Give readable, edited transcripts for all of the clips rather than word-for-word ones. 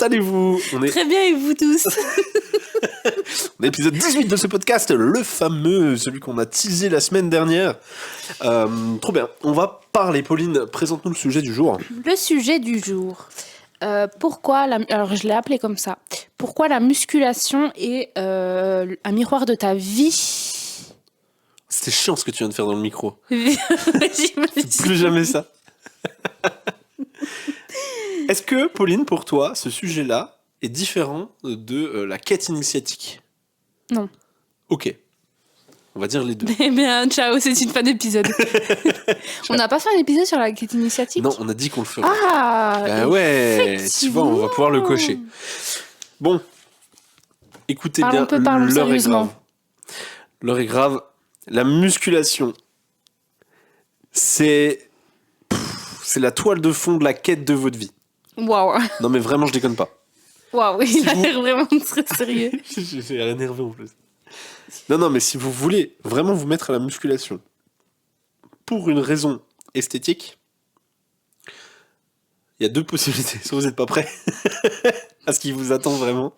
allez-vous? Très bien, et vous tous? On est l'épisode 18 de ce podcast, le fameux, celui qu'on a teasé la semaine dernière. Trop bien. On va parler, Pauline, présente-nous le sujet du jour. Le sujet du jour. Alors, je l'ai appelé comme ça. Pourquoi la musculation est un miroir de ta vie? C'était chiant ce que tu viens de faire dans le micro. J'imagine. Plus jamais ça. Est-ce que, Pauline, pour toi, ce sujet-là est différent de la quête initiatique? Non. Ok. On va dire les deux. Eh bien, ciao, c'est une fin d'épisode. On n'a pas fait un épisode sur la quête initiatique? Non, on a dit qu'on le ferait. Ah, Bah ouais, tu vois, on va pouvoir le cocher. Bon, écoutez bien, parlons l'heure est sérieusement. grave. L'heure est grave. La musculation, c'est la toile de fond de la quête de votre vie. Waouh, Non mais vraiment, je déconne pas. waouh, il a l'air vraiment très sérieux. J'ai l'air énervé en plus. Non, mais si vous voulez vraiment vous mettre à la musculation pour une raison esthétique, il y a deux possibilités. Soit vous n'êtes pas prêt à ce qui vous attend vraiment,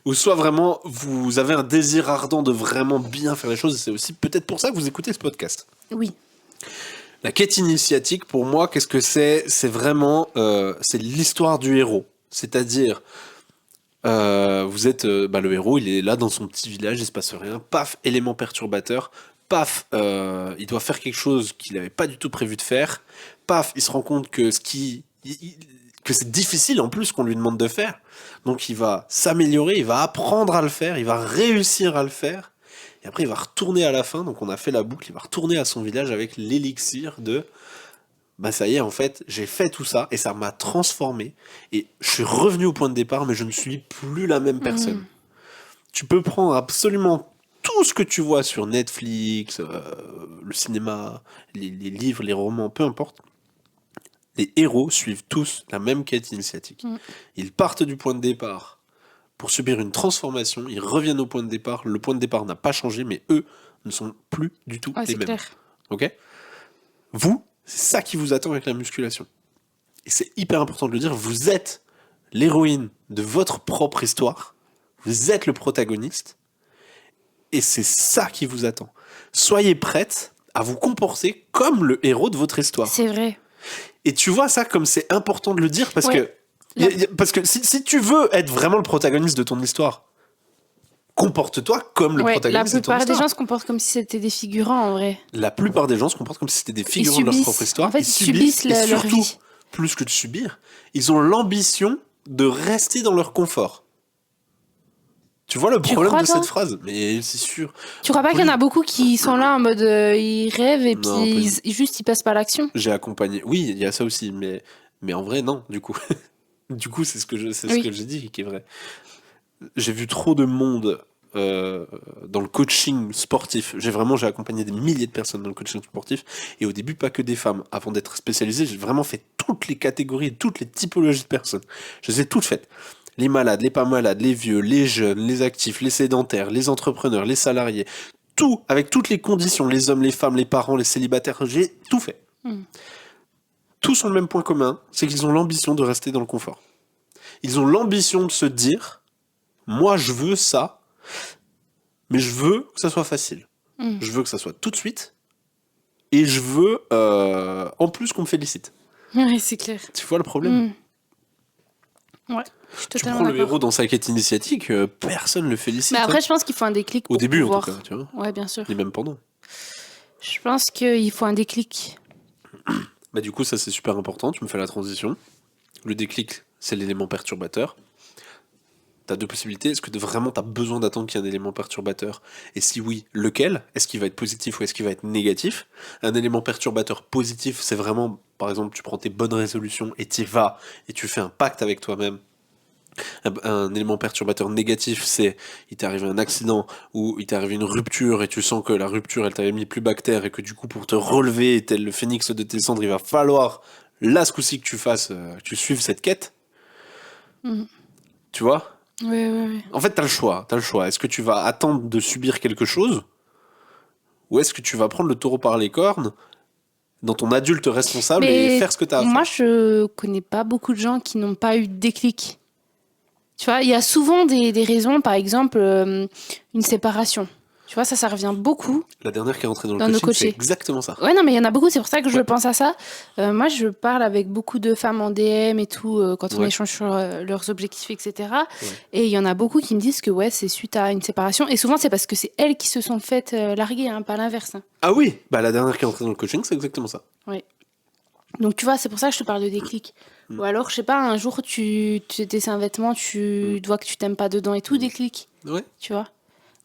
ou soit vraiment vous avez un désir ardent de vraiment bien faire les choses, et c'est aussi peut-être pour ça que vous écoutez ce podcast. Oui. La quête initiatique, pour moi, qu'est-ce que c'est? C'est vraiment c'est l'histoire du héros. C'est-à-dire, vous êtes le héros, il est là dans son petit village, il se passe rien, paf, élément perturbateur, paf, il doit faire quelque chose qu'il n'avait pas du tout prévu de faire, paf, il se rend compte que que c'est difficile en plus qu'on lui demande de faire, donc il va s'améliorer, il va apprendre à le faire, il va réussir à le faire, et après il va retourner à la fin, donc on a fait la boucle, il va retourner à son village avec l'élixir de ça y est, en fait, j'ai fait tout ça et ça m'a transformé. Et je suis revenu au point de départ, mais je ne suis plus la même personne. Tu peux prendre absolument tout ce que tu vois sur Netflix, le cinéma, les livres, les romans, peu importe. Les héros suivent tous la même quête initiatique. Ils partent du point de départ pour subir une transformation, ils reviennent au point de départ. Le point de départ n'a pas changé, mais eux ne sont plus du tout les mêmes. Clair. Ok ? Vous, c'est ça qui vous attend avec la musculation. Et c'est hyper important de le dire, vous êtes l'héroïne de votre propre histoire, vous êtes le protagoniste, et c'est ça qui vous attend. Soyez prête à vous comporter comme le héros de votre histoire. C'est vrai. Et tu vois ça comme c'est important de le dire, parce que si tu veux être vraiment le protagoniste de ton histoire, comporte-toi comme le protagoniste de ton histoire. La plupart des gens se comportent comme si c'était des figurants, en vrai. La plupart des gens se comportent comme si c'était des figurants de leur propre histoire. En fait, ils subissent leur vie. Plus que de subir, ils ont l'ambition de rester dans leur confort. Tu vois le problème de cette phrase? Mais c'est sûr. Tu crois pas qu'il y en a beaucoup qui sont là en mode ils rêvent et puis ils passent pas à l'action? J'ai accompagné. Oui, il y a ça aussi, mais en vrai non. Du coup, c'est ce que j'ai dit qui est vrai. J'ai vu trop de monde dans le coaching sportif. J'ai accompagné des milliers de personnes dans le coaching sportif, et au début pas que des femmes. Avant d'être spécialisé, j'ai vraiment fait toutes les catégories, toutes les typologies de personnes. Je les ai toutes faites. Les malades, les pas malades, les vieux, les jeunes, les actifs, les sédentaires, les entrepreneurs, les salariés, tout, avec toutes les conditions, les hommes, les femmes, les parents, les célibataires, j'ai tout fait. Tous ont le même point commun, c'est qu'ils ont l'ambition de rester dans le confort. Ils ont l'ambition de se dire, moi je veux ça, mais je veux que ça soit facile. Je veux que ça soit tout de suite, et je veux en plus qu'on me félicite. Oui, c'est clair. Tu vois le problème? Ouais. Tu prends le héros dans sa quête initiatique, personne le félicite. Mais après, je pense qu'il faut un déclic pour au début, pouvoir... en tout cas, tu vois. Ouais, bien sûr. Et même pendant. Je pense qu'il faut un déclic. Du coup, ça c'est super important, tu me fais la transition. Le déclic, c'est l'élément perturbateur. T'as deux possibilités. Est-ce que vraiment t'as besoin d'attendre qu'il y ait un élément perturbateur? Et si oui, lequel? Est-ce qu'il va être positif ou est-ce qu'il va être négatif? Un élément perturbateur positif, c'est vraiment, par exemple, tu prends tes bonnes résolutions et t'y vas, et tu fais un pacte avec toi-même. Un élément perturbateur négatif, c'est il t'est arrivé un accident ou il t'est arrivé une rupture et tu sens que la rupture elle t'avait mis plus bas que terre et que du coup pour te relever tel le phénix de tes cendres, il va falloir là ce coup-ci que tu suives cette quête. Tu vois? Oui. En fait, t'as le choix. Est-ce que tu vas attendre de subir quelque chose, ou est-ce que tu vas prendre le taureau par les cornes dans ton adulte responsable et faire ce que t'as à faire? Moi, je connais pas beaucoup de gens qui n'ont pas eu de déclic. Tu vois, il y a souvent des raisons, par exemple, une séparation. Tu vois, ça revient beaucoup. La dernière qui est rentrée dans le Dans nos coaching, c'est coachés. exactement ça. Ouais, non, mais il y en a beaucoup, c'est pour ça que je Ouais. pense à ça. Moi, je parle avec beaucoup de femmes en DM et tout, quand on Ouais. échange sur leurs objectifs, etc. Ouais. Et il y en a beaucoup qui me disent que ouais, c'est suite à une séparation. Et souvent, c'est parce que c'est elles qui se sont faites larguer, hein, pas l'inverse. Hein. Ah oui, bah la dernière qui est rentrée dans le coaching, c'est exactement ça. Donc, tu vois, c'est pour ça que je te parle de déclic. Ou alors, je sais pas, un jour, tu essaies un vêtement, tu vois que tu t'aimes pas dedans et tout, déclic. Ouais. Tu vois.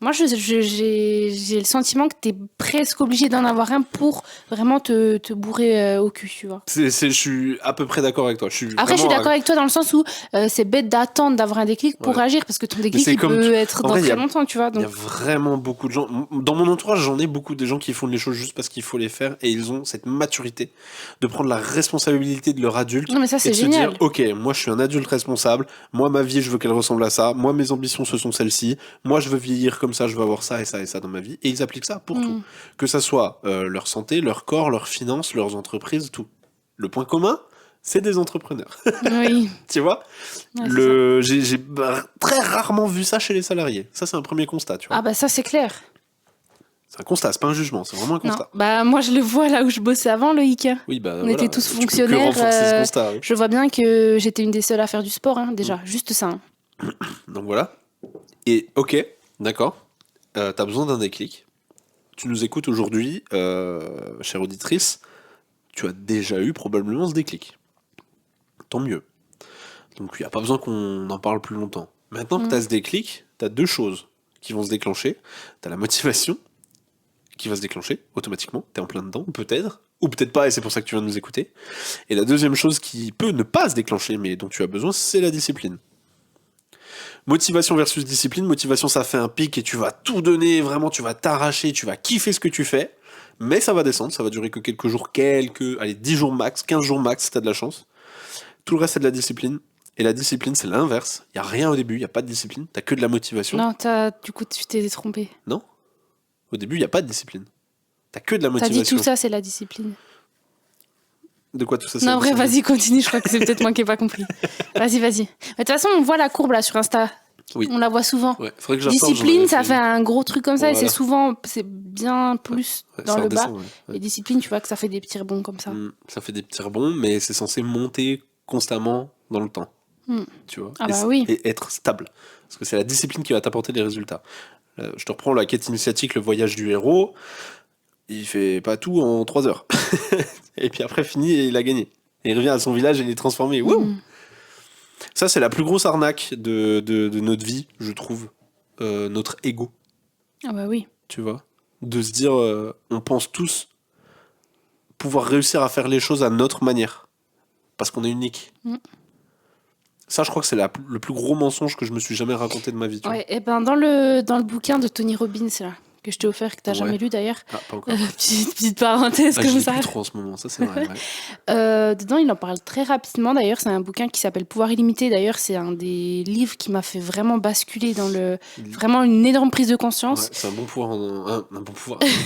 Moi, j'ai le sentiment que tu es presque obligé d'en avoir un pour vraiment te bourrer au cul, tu vois. Je suis à peu près d'accord avec toi. Après, je suis d'accord avec toi dans le sens où c'est bête d'attendre d'avoir un déclic pour agir, parce que ton déclic, c'est il comme peut être en dans vrai, très longtemps, tu vois. Il y Donc, a vraiment beaucoup de gens. Dans mon entourage, j'en ai beaucoup des gens qui font les choses juste parce qu'il faut les faire et ils ont cette maturité de prendre la responsabilité de leur adulte non, mais ça, et c'est de se génial. dire ok, moi je suis un adulte responsable, moi ma vie je veux qu'elle ressemble à ça, moi mes ambitions ce sont celles-ci, moi je veux vieillir comme ça, je veux avoir ça et ça dans ma vie et ils appliquent ça pour tout, que ça soit leur santé, leur corps, leurs finances, leurs entreprises, tout. Le point commun, c'est des entrepreneurs. Oui. Tu vois, Ouais, j'ai très rarement vu ça chez les salariés. Ça, c'est un premier constat, tu vois. Ah, bah, ça, c'est clair. C'est un constat, c'est pas un jugement, c'est vraiment un Non, constat. bah, moi, je le vois là où je bossais avant, Loïc. Oui, bah, On voilà, était tous tu peux que fonctionnaires. renforcer ce constat. Oui. Je vois bien que j'étais une des seules à faire du sport, hein, déjà. Juste ça. Hein. Donc voilà. Et ok, d'accord. T'as besoin d'un déclic. Tu nous écoutes aujourd'hui, chère auditrice. Tu as déjà eu probablement ce déclic. Tant mieux. Donc il n'y a pas besoin qu'on en parle plus longtemps. Maintenant que tu as ce déclic, tu as deux choses qui vont se déclencher. Tu as la motivation qui va se déclencher automatiquement, tu es en plein dedans, peut-être, ou peut-être pas, et c'est pour ça que tu viens de nous écouter. Et la deuxième chose qui peut ne pas se déclencher, mais dont tu as besoin, c'est la discipline. Motivation versus discipline, motivation ça fait un pic et tu vas tout donner, vraiment tu vas t'arracher, tu vas kiffer ce que tu fais, mais ça va descendre, ça va durer que quelques jours, allez 10 jours max, 15 jours max si t'as de la chance. Tout le reste c'est de la discipline, et la discipline c'est l'inverse, il y a rien au début, il y a pas de discipline, t'as que de la motivation. Non, du coup, tu t'es trompé. Non, au début il y a pas de discipline, t'as que de la T'as motivation. dit tout ça, c'est la discipline. De quoi tout ça c'est Non, la vrai, discipline. vas-y, continue, je crois que c'est peut-être moi qui n'ai pas compris. Vas-y. Mais de toute façon, on voit la courbe là sur Insta. Oui. On la voit souvent. Ouais, faudrait que je la ressorte, Discipline, j'en ça avais fait un gros truc comme ça et Voilà. c'est bien plus Ouais, dans ça le bas. redescend, ouais. Et discipline, tu vois que ça fait des petits rebonds comme ça. Ça fait des petits rebonds, mais c'est censé monter constamment dans le temps. Tu vois, Ah bah oui. Et être stable. Parce que c'est la discipline qui va t'apporter des résultats. Je te reprends la quête initiatique, le voyage du héros. Il fait pas tout en 3 heures. Et puis après, fini et il a gagné. Et il revient à son village et il est transformé. Wouh. Ça, c'est la plus grosse arnaque de notre vie, je trouve. Notre ego, Ah bah oui. tu vois. De se dire, on pense tous pouvoir réussir à faire les choses à notre manière. Parce qu'on est unique. Ça, je crois que c'est le plus gros mensonge que je me suis jamais raconté de ma vie. Tu vois. Ouais, et ben dans le bouquin de Tony Robbins là, que je t'ai offert, que t'as jamais lu d'ailleurs. Ah, pas encore. Petite parenthèse Je comme lis ça. plus trop en ce moment, ça c'est vrai. Ouais. Dedans, il en parle très rapidement. D'ailleurs, c'est un bouquin qui s'appelle Pouvoir illimité. D'ailleurs, c'est un des livres qui m'a fait vraiment basculer dans vraiment une énorme prise de conscience. Ouais, c'est un bon pouvoir, un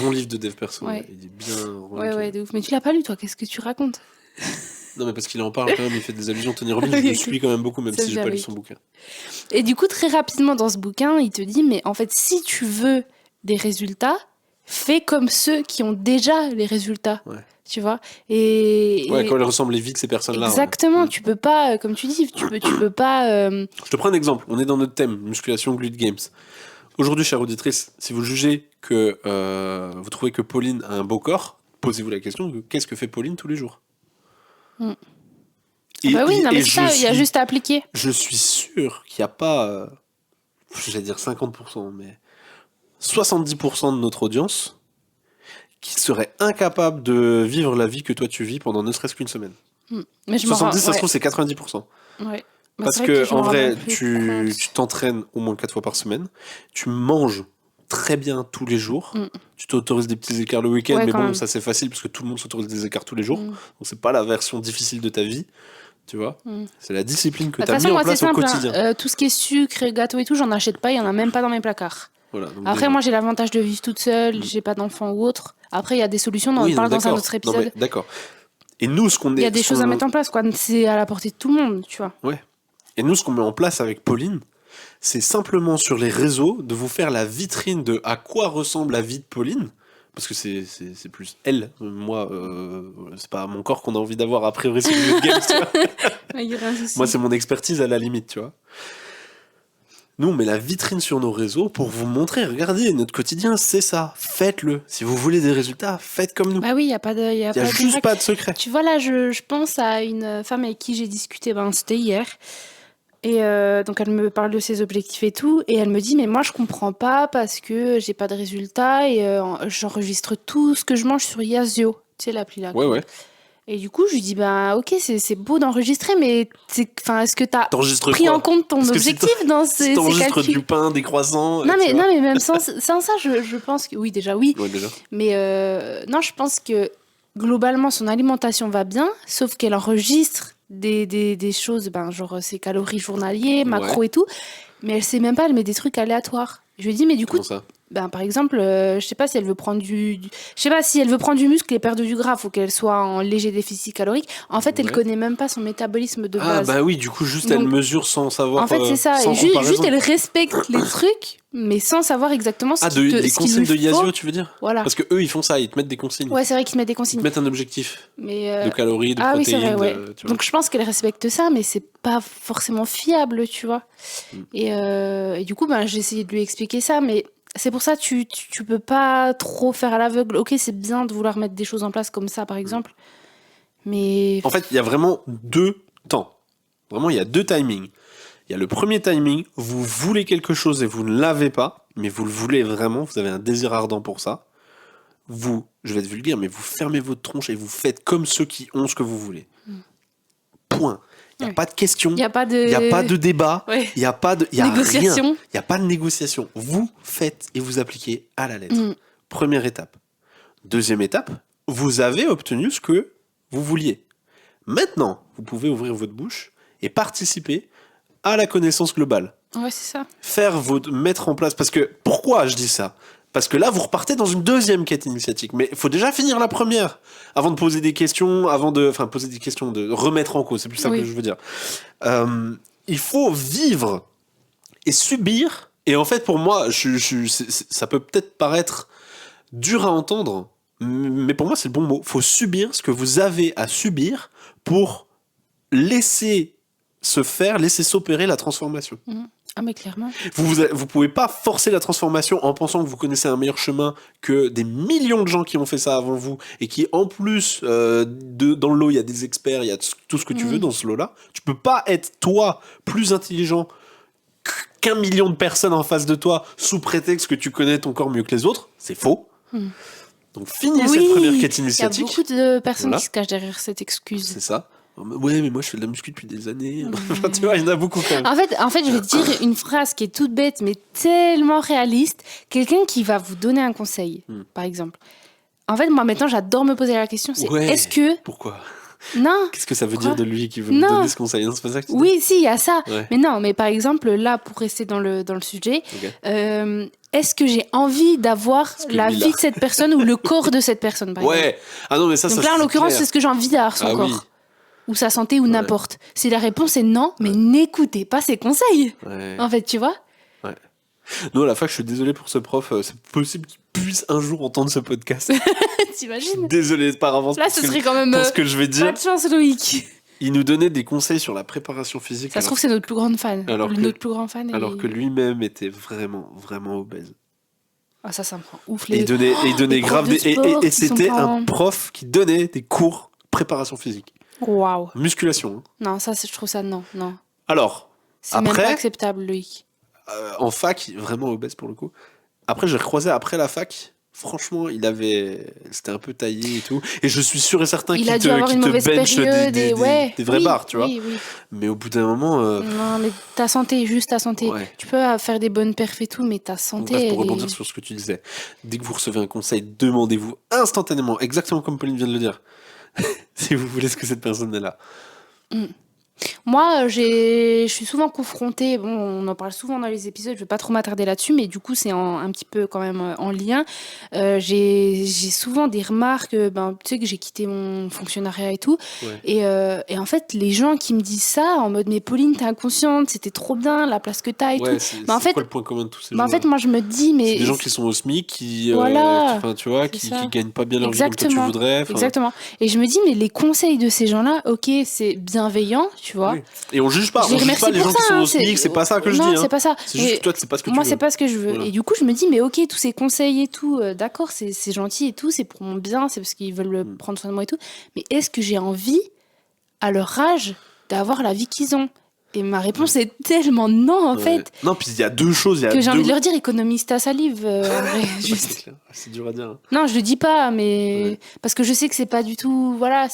bon livre de dev perso. Ouais. Il est bien. Ouais, de ouf. Mais tu l'as pas lu, toi. Qu'est-ce que tu racontes? Non, mais parce qu'il en parle quand même, il fait des allusions. Tony Robbins, Oui, je le ok. suis quand même beaucoup, même C'est si j'ai bien, pas lu oui. son bouquin. Et du coup, très rapidement dans ce bouquin, il te dit, mais en fait, si tu veux des résultats, fais comme ceux qui ont déjà les résultats. Ouais. Tu vois? Et Quand elles ressemblent les vies de ces personnes-là. exactement, Ouais. tu peux pas, comme tu dis, tu peux pas. Je te prends un exemple. On est dans notre thème, musculation, glute games. Aujourd'hui, chère auditrice, si vous jugez que vous trouvez que Pauline a un beau corps, posez-vous la question qu'est-ce que fait Pauline tous les jours? Bah oui, non, mais c'est ça, il y a juste à appliquer. Je suis sûr qu'il n'y a pas, j'allais dire 50%, mais 70% de notre audience qui serait incapable de vivre la vie que toi tu vis pendant ne serait-ce qu'une semaine. Mais je m'en 70, ça ouais. se trouve, c'est 90%. Ouais. Bah, Parce c'est vrai que, je en m'en rends vrai, même plus tu compte. t'entraînes au moins 4 fois par semaine, tu manges très bien tous les jours, tu t'autorises des petits écarts le week-end, Ouais, mais quand bon, même. ça c'est facile parce que tout le monde s'autorise des écarts tous les jours, donc c'est pas la version difficile de ta vie, tu vois. C'est la discipline que De tu toute as mis façon, en moi, c'est place au simple. quotidien. Hein. Tout ce qui est sucre, gâteau et tout, j'en achète pas, il y en a même pas dans mes placards. Voilà, donc Après, déjà. moi, j'ai l'avantage de vivre toute seule, j'ai pas d'enfant ou autre. Après, il y a des solutions, on en Oui, parle non, dans un d'accord. autre Non, mais épisode. d'accord. Et nous, ce qu'on est. Il y a des choses à mettre en place, quoi. C'est à la portée de tout le monde, tu vois. Ouais. Et nous, ce qu'on met en place avec Pauline, c'est simplement sur les réseaux de vous faire la vitrine de à quoi ressemble la vie de Pauline. Parce que c'est plus elle. Moi, c'est pas mon corps qu'on a envie d'avoir a priori sur le jeu de games, tu vois. Il y aura un souci. Moi, c'est mon expertise à la limite, tu vois. Nous, on met la vitrine sur nos réseaux pour vous montrer, regardez, notre quotidien, c'est ça. Faites-le. Si vous voulez des résultats, faites comme nous. Bah oui, il n'y a pas de. Il n'y a juste pas de secret. Tu vois, là, je pense à une femme avec qui j'ai discuté, c'était hier. Et donc, elle me parle de ses objectifs et tout. Et elle me dit, mais moi, je comprends pas parce que j'ai pas de résultats et j'enregistre tout ce que je mange sur Yazio. Tu sais, l'appli là. Ouais. Et du coup, je lui dis, ok, c'est beau d'enregistrer, mais est-ce que tu as T'enregistres pris quoi en compte ton objectif dans ces t'enregistres calculs? du pain, des croissants. Non, mais même sans ça, je pense que oui, déjà, oui. Ouais, déjà. Mais non, je pense que globalement, son alimentation va bien, sauf qu'elle enregistre des choses, genre ses calories journaliers, macro et tout, mais elle sait même pas, elle met des trucs aléatoires. Je lui dis, mais du coup, Comment ça? par exemple, je sais pas si elle veut prendre je sais pas si elle veut prendre du muscle et perdre du gras, faut qu'elle soit en léger déficit calorique. En fait, elle connaît même pas son métabolisme de base. Ah bah oui, du coup, juste Donc, elle mesure sans savoir. En fait, c'est ça. Sans Et juste, elle respecte les trucs, mais sans savoir exactement ce qu'il les consignes de Yazio, faut. tu veux dire? Voilà. Parce que eux, ils font ça, ils te mettent des consignes. Ouais, c'est vrai qu'ils te mettent des Ils consignes. te mettent un objectif Mais de calories, de oui, protéines. c'est vrai, ouais. Tu vois. Donc je pense qu'elle respecte ça, mais c'est pas forcément fiable, tu vois. Et du coup, j'ai essayé de lui expliquer ça, mais c'est pour ça tu peux pas trop faire à l'aveugle. Ok, c'est bien de vouloir mettre des choses en place comme ça, par exemple, mais En fait, il y a vraiment deux temps. Vraiment, il y a deux timings. Il y a le premier timing, vous voulez quelque chose et vous ne l'avez pas, mais vous le voulez vraiment, vous avez un désir ardent pour ça. Vous, je vais être vulgaire, mais vous fermez votre tronche et vous faites comme ceux qui ont ce que vous voulez. Point. Il n'y a pas de question. il n'y a pas de... Il n'y a pas de débat. Ouais. Il n'y a pas de Négociation. rien. Il n'y a pas de négociation. Vous faites et vous appliquez à la lettre. Première étape. Deuxième étape, vous avez obtenu ce que vous vouliez. Maintenant, vous pouvez ouvrir votre bouche et participer à la connaissance globale. Ouais, c'est ça. Mettre en place... Parce que, pourquoi je dis ça ? Parce que là, vous repartez dans une deuxième quête initiatique. Mais il faut déjà finir la première avant de poser des questions, poser des questions, de remettre en cause. C'est plus ça que je veux dire. Il faut vivre et subir. Et en fait, pour moi, ça peut peut-être paraître dur à entendre, mais pour moi, c'est le bon mot. Il faut subir ce que vous avez à subir pour laisser s'opérer la transformation. Ah, mais clairement. Vous pouvez pas forcer la transformation en pensant que vous connaissez un meilleur chemin que des millions de gens qui ont fait ça avant vous et qui, en plus, dans le lot, il y a des experts, il y a tout ce que tu veux dans ce lot-là. Tu peux pas être, toi, plus intelligent qu'un million de personnes en face de toi sous prétexte que tu connais ton corps mieux que les autres. C'est faux. Donc, finis cette première quête initiatique. Il y a beaucoup de personnes qui se cachent derrière cette excuse. C'est ça. Ouais, mais moi je fais de la muscu depuis des années. Enfin, tu vois, il y en a beaucoup quand même. En fait, je vais te dire une phrase qui est toute bête, mais tellement réaliste. Quelqu'un qui va vous donner un conseil, par exemple. En fait, moi maintenant, j'adore me poser la question, c'est est-ce que... Pourquoi ? Non. Qu'est-ce que ça veut dire de lui qui veut me donner ce conseil ? Non, c'est pas ça que tu dis ? Oui, si, il y a ça. Ouais. Mais non, mais par exemple, là, pour rester dans le sujet, est-ce que j'ai envie d'avoir la vie de cette personne ou le corps de cette personne, par exemple ? Ah non, mais ça, donc là, en l'occurrence, c'est ce que j'ai envie d'avoir, son corps. Oui. Ou sa santé, ou n'importe. Si la réponse est non, mais n'écoutez pas ses conseils. En fait, tu vois ? Non, à la fac, je suis désolé pour ce prof. C'est possible qu'il puisse un jour entendre ce podcast. T'imagines ? Désolé par avance. Là, ce serait quand même pour ce que je vais dire. Pas de chance, Loïc. Il nous donnait des conseils sur la préparation physique. Ça se trouve, c'est notre plus grande fan. Notre plus grand fan. Alors que lui-même était vraiment, vraiment obèse. Ah, ça me prend ouf. Il donnait grave des... Et c'était un prof qui donnait des cours préparation physique. Waouh. Musculation. Non, ça, je trouve ça, non. Alors, c'est même pas acceptable, Loïc. En fac, vraiment obèse pour le coup. Après, j'ai recroisé après la fac. Franchement, c'était un peu taillé et tout. Et je suis sûr et certain qu'il te bench des vraies barres, tu vois. Oui. Mais au bout d'un moment... Non, mais ta santé, juste ta santé. Ouais. Tu peux faire des bonnes perfs et tout, mais ta santé... Bref, pour rebondir sur ce que tu disais, dès que vous recevez un conseil, demandez-vous instantanément, exactement comme Pauline vient de le dire, si vous voulez ce que cette personne est là. Moi, je suis souvent confrontée, bon, on en parle souvent dans les épisodes, je vais pas trop m'attarder là-dessus, mais du coup, c'est un petit peu quand même en lien. J'ai souvent des remarques, tu sais que j'ai quitté mon fonctionnariat et tout, Ouais. et en fait, les gens qui me disent ça en mode, mais Pauline, t'es inconsciente, c'était trop bien la place que t'as et tout. Ouais, Mais en c'est fait, quoi le point commun de tous ces en gens-là? fait, moi, je me dis, C'est des mais gens qui sont au SMIC, voilà, enfin, tu vois, c'est qui ça. gagnent pas bien leur vie comme toi tu Exactement, voudrais. Enfin, exactement. Et je me dis, mais les conseils de ces gens-là, ok, c'est bienveillant, tu vois. oui. Et on juge pas, Je les on juge pas remercie les pour gens ça, qui sont hein, au SMIC, c'est pas ça que je dis, non, hein. c'est pas ça. C'est juste que Mais toi, c'est pas ce que tu moi, veux. c'est pas ce que je veux. Voilà. Et du coup, je me dis, mais ok, tous ces conseils et tout, d'accord, c'est gentil et tout, c'est pour mon bien, c'est parce qu'ils veulent prendre soin de moi et tout. Mais est-ce que j'ai envie, à leur âge, d'avoir la vie qu'ils ont? Et ma réponse est tellement non, en Ouais. fait, Non, puis il y a deux choses. Il y a que j'ai envie de deux. leur dire, économise ta salive, en vrai, Ouais, c'est juste. clair. C'est dur à dire, hein. Non, je le dis pas, mais Ouais. parce que je sais que c'est pas du tout, voilà,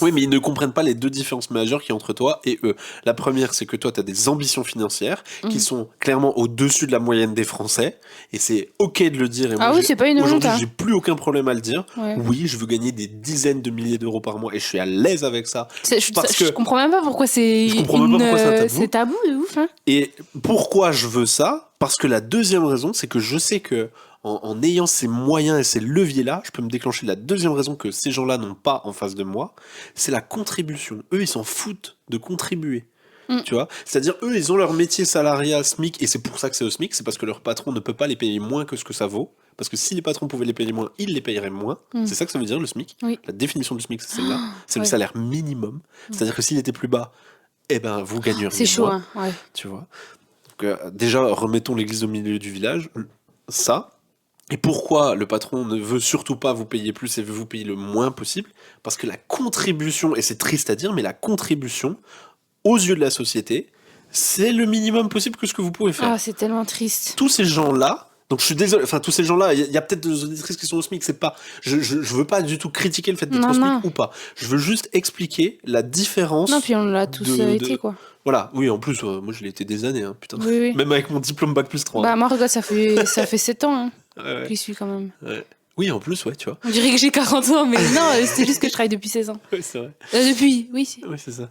Oui, mais ils ne comprennent pas les deux différences majeures qu'il y a entre toi et eux. La première, c'est que toi, tu as des ambitions financières qui Mhm. sont clairement au-dessus de la moyenne des Français. Et c'est OK de le dire. Et Ah moi, oui, c'est pas une honte, aujourd'hui, hein. j'ai plus aucun problème à le dire. Ouais. Oui, je veux gagner des dizaines de milliers d'euros par mois et je suis à l'aise avec ça. Parce Je que comprends même pas pourquoi c'est je comprends même pas pourquoi c'est un tabou. c'est tabou de ouf, hein. Et pourquoi je veux ça? Parce que la deuxième raison, c'est que je sais que en ayant ces moyens et ces leviers-là, je peux me déclencher la deuxième raison que ces gens-là n'ont pas en face de moi, c'est la contribution. Eux, ils s'en foutent de contribuer. Mm. Tu vois? C'est-à-dire, eux, ils ont leur métier salariat SMIC, et c'est pour ça que c'est au SMIC, c'est parce que leur patron ne peut pas les payer moins que ce que ça vaut. Parce que si les patrons pouvaient les payer moins, ils les payeraient moins. Mm. C'est ça que ça veut dire, le SMIC. Oui. La définition du SMIC, c'est celle-là. C'est le Ouais. salaire minimum. C'est-à-dire que s'il était plus bas, eh ben, vous gagneriez C'est chaud, moins. hein, ouais. Tu vois? Donc, déjà, remettons l'église au milieu du village. Ça. Et pourquoi le patron ne veut surtout pas vous payer plus et veut vous payer le moins possible? Parce que la contribution, et c'est triste à dire, mais la contribution, aux yeux de la société, c'est le minimum possible que ce que vous pouvez faire. Ah, c'est tellement triste. Tous ces gens-là, donc je suis désolé, enfin tous ces gens-là, il y a peut-être des auditrices qui sont au SMIC, c'est pas, je veux pas du tout critiquer le fait d'être Non, au SMIC non. ou pas. Je veux juste expliquer la différence. Non, puis on l'a tous été, quoi. Voilà, oui, en plus, moi je l'ai été des années, hein, putain. Oui, oui. Même avec mon diplôme Bac+3. Bah, moi, regarde, ça fait 7 ans, hein, Ouais, que j'y suis quand même. ouais. Oui, en plus, ouais, tu vois. On dirait que j'ai 40 ans, mais non, c'est juste que je travaille depuis 16 ans. Oui, c'est vrai. Depuis, oui. Oui, c'est ça.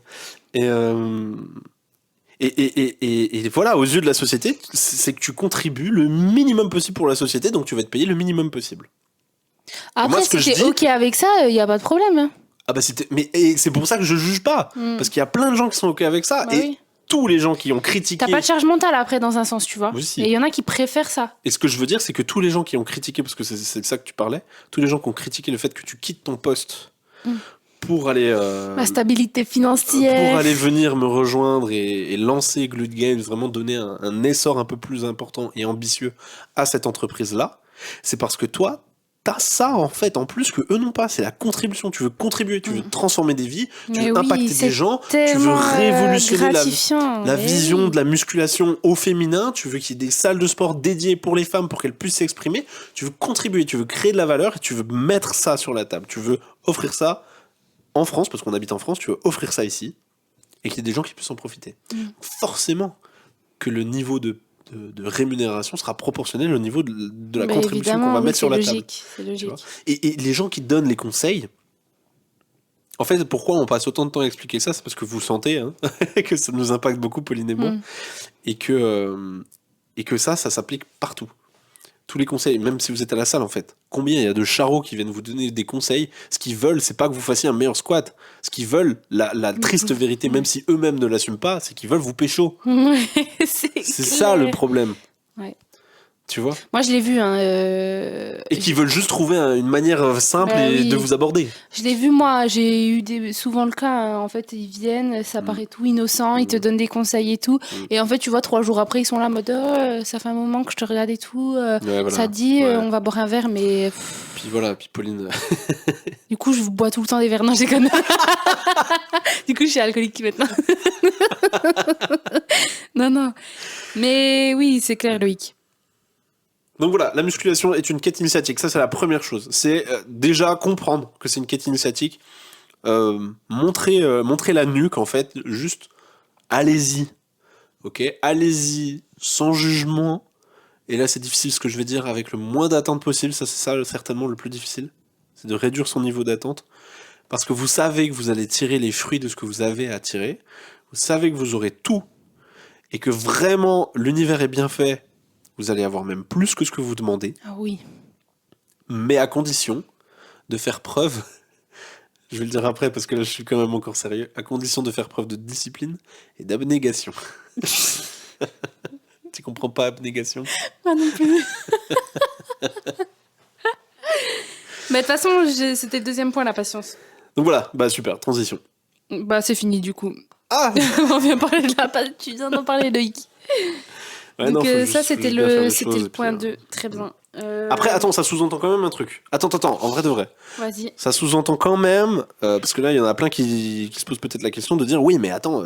Et voilà, aux yeux de la société, c'est que tu contribues le minimum possible pour la société, donc tu vas te payer le minimum possible. Après, moi, ce que si je t'es dis- ok avec ça, il y a pas de problème, hein. Ah bah mais et c'est pour ça que je juge pas, Mm. parce qu'il y a plein de gens qui sont ok avec ça, Bah et oui. tous les gens qui ont critiqué. T'as pas de charge mentale après, dans un sens, tu vois. Moi aussi. Et il y en a qui préfèrent ça. Et ce que je veux dire, c'est que tous les gens qui ont critiqué, parce que c'est de ça que tu parlais, tous les gens qui ont critiqué le fait que tu quittes ton poste Mm. pour aller La stabilité financière. pour aller venir me rejoindre et lancer Glut Games, vraiment donner un essor un peu plus important et ambitieux à cette entreprise-là, c'est parce que toi, t'as ça en fait en plus que eux n'ont pas, c'est la contribution. Tu veux contribuer, tu veux transformer des vies, tu Mais veux oui, impacter c'est des gens, tu veux tellement, révolutionner gratifiant. la Mais vision oui. de la musculation au féminin, tu veux qu'il y ait des salles de sport dédiées pour les femmes pour qu'elles puissent s'exprimer, tu veux contribuer, tu veux créer de la valeur et tu veux mettre ça sur la table, tu veux offrir ça en France, parce qu'on habite en France, tu veux offrir ça ici et qu'il y ait des gens qui puissent en profiter. Forcément que le niveau de rémunération sera proportionnel au niveau de la Bah, contribution qu'on évidemment, va oui, mettre sur la c'est table. logique, c'est Tu logique. vois. Et les gens qui donnent les conseils, en fait, pourquoi on passe autant de temps à expliquer ça, c'est parce que vous sentez hein, que ça nous impacte beaucoup, Pauline et moi, Mm. et que ça s'applique partout. Tous les conseils, même si vous êtes à la salle en fait. Combien il y a de charros qui viennent vous donner des conseils? Ce qu'ils veulent, c'est pas que vous fassiez un meilleur squat. Ce qu'ils veulent, la triste vérité, même si eux-mêmes ne l'assument pas, c'est qu'ils veulent vous pécho. Ouais, C'est clair. ça le problème. Ouais. Tu vois? Moi, je l'ai vu. Hein, Et qui veulent juste trouver une manière simple Bah et oui. de vous aborder. Je l'ai vu, moi. J'ai eu souvent le cas. Hein, en fait, ils viennent, ça paraît tout innocent, ils te donnent des conseils et tout. Et en fait, tu vois, 3 jours après, ils sont là en mode ça fait un moment que je te regarde et tout. Ouais, voilà. Ça dit, Ouais. on va boire un verre, mais Puis voilà, puis Pauline. du coup, je bois tout le temps des verres. Non, j'ai connu. Du coup, je suis alcoolique maintenant. Non, non. Mais oui, c'est clair, Loïc. Donc voilà, la musculation est une quête initiatique. Ça, c'est la première chose. C'est déjà comprendre que c'est une quête initiatique. Montrer la nuque, en fait. Juste, allez-y. Ok? Allez-y, sans jugement. Et là, c'est difficile ce que je vais dire, avec le moins d'attente possible. Ça, c'est ça, certainement, le plus difficile. C'est de réduire son niveau d'attente. Parce que vous savez que vous allez tirer les fruits de ce que vous avez à tirer. vous savez que vous aurez tout, et que vraiment l'univers est bien fait, vous allez avoir même plus que ce que vous demandez, Ah oui. mais à condition de faire preuve, je vais le dire après parce que là je suis quand même encore sérieux, à condition de faire preuve de discipline et d'abnégation. Tu comprends pas abnégation? Pas non plus. Mais de toute façon, c'était le deuxième point, la patience. Donc voilà, bah super, transition. Bah c'est fini du coup. Ah On vient parler de la patience. Tu viens d'en parler, Loïc. ouais, Donc non, ça c'était c'était le point 2. Très bien. Après, attends, ça sous-entend quand même un truc. Attends, en vrai de vrai. Vas-y. Ça sous-entend quand même, parce que là, il y en a plein qui se posent peut-être la question de dire, oui, mais attends,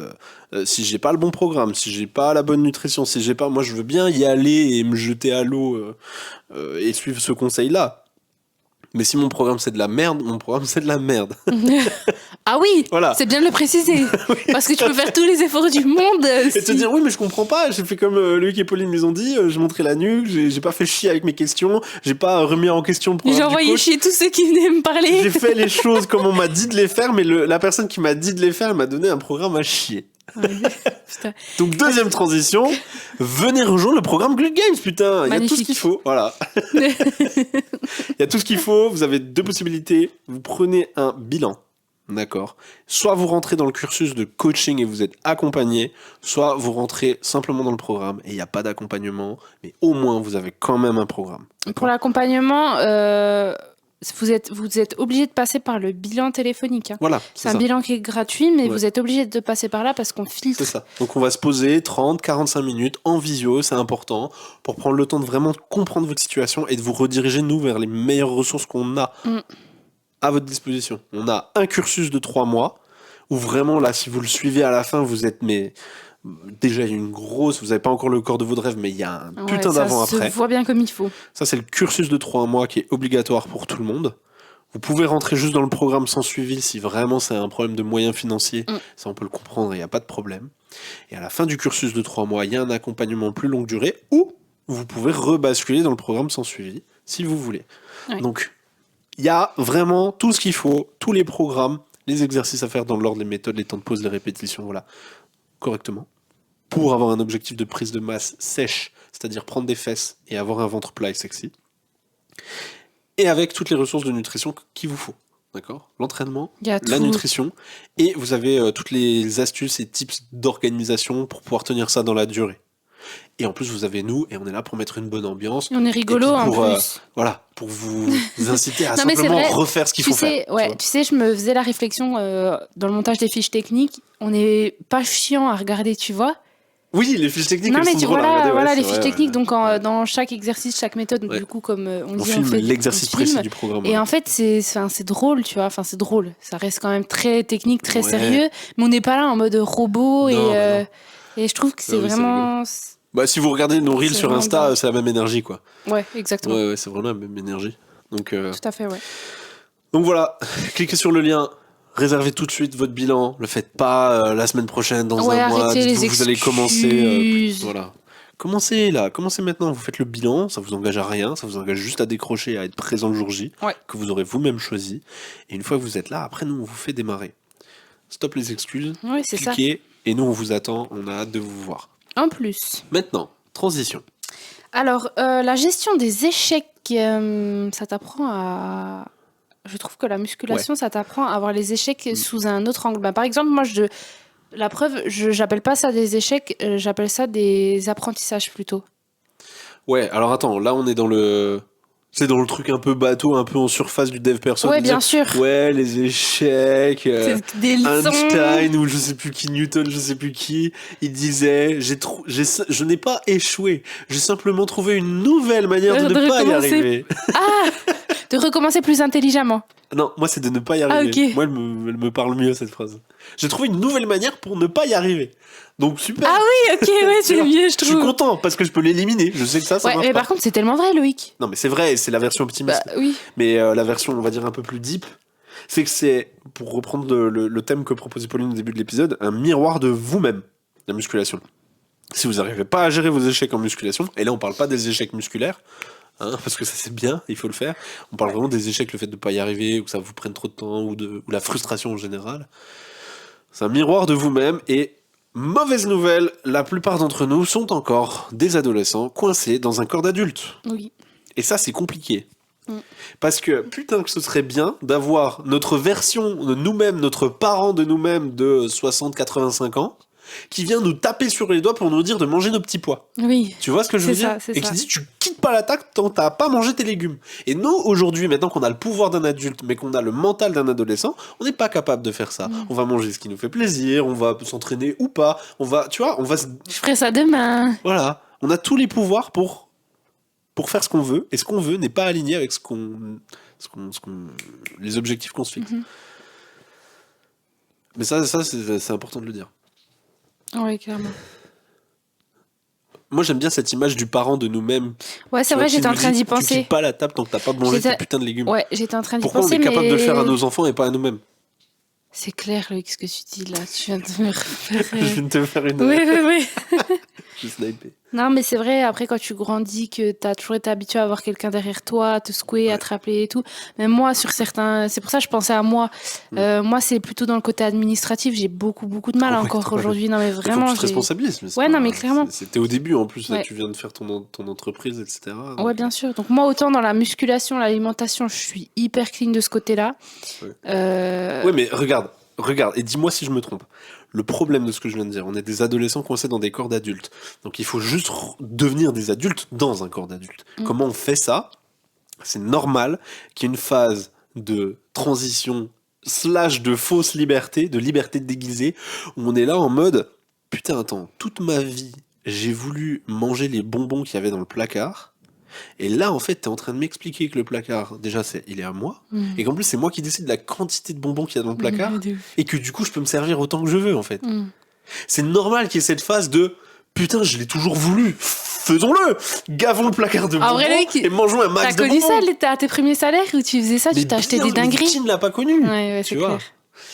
si j'ai pas le bon programme, si j'ai pas la bonne nutrition, si j'ai pas, moi, je veux bien y aller et me jeter à l'eau et suivre ce conseil-là. Mais si mon programme c'est de la merde, mon programme c'est de la merde. Ah oui, Voilà. c'est bien de le préciser. Parce que tu peux faire tous les efforts du monde. Et te dire, oui, mais je comprends pas, j'ai fait comme Loïc et Pauline nous ont dit, j'ai montré la nuque, j'ai pas fait chier avec mes questions, j'ai pas remis en question le programme. J'ai envoyé chier tous ceux qui venaient me parler. J'ai fait les choses comme on m'a dit de les faire, mais la personne qui m'a dit de les faire, elle m'a donné un programme à chier. Putain. Donc deuxième transition, venez rejoindre le programme Grid Games, putain, il y a tout ce qu'il faut, voilà. Il y a tout ce qu'il faut, vous avez deux possibilités, vous prenez un bilan, d'accord. Soit vous rentrez dans le cursus de coaching et vous êtes accompagné, soit vous rentrez simplement dans le programme et il n'y a pas d'accompagnement, mais au moins vous avez quand même un programme. Pour l'accompagnement, vous êtes obligé de passer par le bilan téléphonique. Hein. Voilà, C'est un bilan qui est gratuit, mais Ouais. vous êtes obligé de passer par là parce qu'on filtre. C'est ça. Donc on va se poser 30-45 minutes en visio, c'est important, pour prendre le temps de vraiment comprendre votre situation et de vous rediriger, nous, vers les meilleures ressources qu'on a à votre disposition. On a un cursus de 3 mois, où vraiment, là, si vous le suivez à la fin, vous êtes, mais déjà, il y a une grosse, vous n'avez pas encore le corps de votre rêve, mais il y a un putain d'avant-après. Ça se voit bien comme il faut. Ça, c'est le cursus de 3 mois qui est obligatoire pour tout le monde. Vous pouvez rentrer juste dans le programme sans suivi si vraiment c'est un problème de moyens financiers. Ça, on peut le comprendre, il n'y a pas de problème. Et à la fin du cursus de 3 mois, il y a un accompagnement plus longue durée ou vous pouvez rebasculer dans le programme sans suivi si vous voulez. Ouais. Donc, il y a vraiment tout ce qu'il faut, tous les programmes, les exercices à faire dans l'ordre, les méthodes, les temps de pause, les répétitions, voilà, correctement. Pour avoir un objectif de prise de masse sèche, c'est-à-dire prendre des fesses et avoir un ventre plat et sexy. Et avec toutes les ressources de nutrition qu'il vous faut. D'accord ? L'entraînement, Il y a la tout. nutrition, et vous avez toutes les astuces et tips d'organisation pour pouvoir tenir ça dans la durée. Et en plus, vous avez nous, et on est là pour mettre une bonne ambiance. Et on est rigolo et puis en pour, plus. voilà, pour vous inciter à Non, mais c'est simplement vrai, refaire ce qu'il Tu faut sais, faire. ouais, tu tu sais, je me faisais la réflexion dans le montage des fiches techniques. On n'est pas chiant à regarder, tu vois. Oui, les fiches techniques, Non, elles mais sont tu drôles à voilà, regarder, voilà ouais, les c'est fiches vrai, techniques. ouais. Donc, Ouais. dans chaque exercice, chaque méthode, Ouais. du coup, comme on dit, On filme fait, l'exercice on filme. précis du programme. Et en fait, c'est drôle, tu vois. Enfin, c'est drôle. Ça reste quand même très technique, très Ouais. sérieux. Mais on n'est pas là en mode robot. Non, mais non. Et je trouve que c'est Ah oui, c'est vraiment. Bah, si vous regardez nos reels C'est sur vraiment Insta, bien. c'est la même énergie, quoi. Ouais, exactement. Ouais, c'est vraiment la même énergie. Donc Tout à fait, ouais. voilà, cliquez sur le lien, réservez tout de suite votre bilan, le faites pas la semaine prochaine, dans Ouais, un mois, arrêtez dites-vous les que vous allez commencer. excuses. Voilà. Commencez là, commencez maintenant, vous faites le bilan, ça vous engage à rien, ça vous engage juste à décrocher, à être présent le jour J, Ouais. que vous aurez vous-même choisi. Et une fois que vous êtes là, après nous on vous fait démarrer. Stop les excuses, Oui, c'est ça. cliquez, et nous on vous attend, on a hâte de vous voir. En plus. Maintenant, transition. Alors, la gestion des échecs, ça t'apprend à... Je trouve que la musculation, ça t'apprend à voir les échecs sous un autre angle. Bah, par exemple, moi, la preuve, j'appelle pas ça des échecs, j'appelle ça des apprentissages plutôt. Ouais, alors attends, là on est dans le... C'est dans le truc un peu bateau, un peu en surface du dev perso. Ouais, de dire, bien sûr. Ouais, les échecs... C'est des leçons. Einstein ou je sais plus qui, Newton, je sais plus qui, il disait je n'ai pas échoué, j'ai simplement trouvé une nouvelle manière de De ne pas y recommencer. arriver. De recommencer plus intelligemment. Non, moi c'est de ne pas y arriver. Ah, ok. Moi elle me parle mieux cette phrase. J'ai trouvé une nouvelle manière pour ne pas y arriver. Donc super. Ah oui, ok, ouais, c'est Alors, mieux, je Je suis trouve. content parce que je peux l'éliminer. Je sais que ça Ouais, marche mais pas. par contre, c'est tellement vrai, Loïc. Non mais c'est vrai, c'est la version optimiste. Bah oui. Mais la version, on va dire, un peu plus deep, c'est que c'est, pour reprendre le thème que proposait Pauline au début de l'épisode, un miroir de vous-même, la musculation. Si vous n'arrivez pas à gérer vos échecs en musculation, et là on parle pas des échecs musculaires, hein, parce que ça c'est bien, il faut le faire, on parle vraiment des échecs, le fait de ne pas y arriver, ou que ça vous prenne trop de temps, ou la frustration en général. C'est un miroir de vous-même, et Mauvaise nouvelle, la plupart d'entre nous sont encore des adolescents coincés dans un corps d'adulte. Oui. Et ça, c'est compliqué. Mm. Parce que putain que ce serait bien d'avoir notre version de nous-mêmes, notre parent de nous-mêmes de 60-85 ans, qui vient nous taper sur les doigts pour nous dire de manger nos petits pois. Oui. Tu vois ce que je veux C'est dire? ça, c'est Et qui ça. dit tu quittes pas l'attaque tant que t'as pas mangé tes légumes. Et nous, aujourd'hui, maintenant qu'on a le pouvoir d'un adulte, mais qu'on a le mental d'un adolescent, on n'est pas capable de faire ça. On va manger ce qui nous fait plaisir, on va s'entraîner ou pas, on va, tu vois, on va se... Je ferai ça demain. Voilà. On a tous les pouvoirs pour faire ce qu'on veut, et ce qu'on veut n'est pas aligné avec les objectifs qu'on se fixe. Mais ça c'est important de le dire. Oui, clairement. Moi, j'aime bien cette image du parent de nous-mêmes. Ouais, c'est Tu vois, vrai, qui j'étais en nous train dit, d'y tu penser. quittes pas la table tant que t'as pas mangé J'étais- tes putains de légumes. Ouais, j'étais en train d'y Pourquoi penser, on est capable mais... de le faire à nos enfants et pas à nous-mêmes? C'est clair, Loïc, ce que tu dis là. Tu viens de me refaire... Je viens de te faire une... Oui, oui, oui. Je suis snipé. Non, mais c'est vrai, après, quand tu grandis, que t'as toujours été habitué à avoir quelqu'un derrière toi, à te secouer, à te rappeler et tout. Mais moi, sur certains... C'est pour ça que je pensais à moi. Moi, c'est plutôt dans le côté administratif. J'ai beaucoup de mal Ouais, encore t'as pas aujourd'hui. Non, mais Faut vraiment, que tu te responsabilises. Mais c'est Ouais, pas- non, mais clairement. C'était au début, en plus. Là, Ouais. tu viens de faire ton entreprise, etc. Ouais, Donc, bien sûr. Donc moi, autant dans la musculation, l'alimentation, je suis hyper clean de ce côté-là. Ouais. Ouais, mais regarde, et dis-moi si je me trompe. Le problème de ce que je viens de dire, on est des adolescents coincés dans des corps d'adultes. Donc il faut juste devenir des adultes dans un corps d'adulte. Comment on fait ça? C'est normal qu'il y ait une phase de transition / de fausse liberté, de liberté déguisée, où on est là en mode putain, attends, toute ma vie, j'ai voulu manger les bonbons qu'il y avait dans le placard. Et là, en fait, t'es en train de m'expliquer que le placard, déjà, il est à moi, et qu'en plus, c'est moi qui décide de la quantité de bonbons qu'il y a dans le placard, de ouf. et que du coup, je peux me servir autant que je veux, en fait. C'est normal qu'il y ait cette phase de putain, je l'ai toujours voulu, faisons-le, gavons le placard de En vrai, bonbons Loïc, et mangeons un max T'as de connu bonbons. ça, à tes premiers salaires, où tu faisais ça, Mais tu t'as acheté bien, des mais dingueries? qui ne l'a pas connu? Ouais, Tu c'est vois. clair.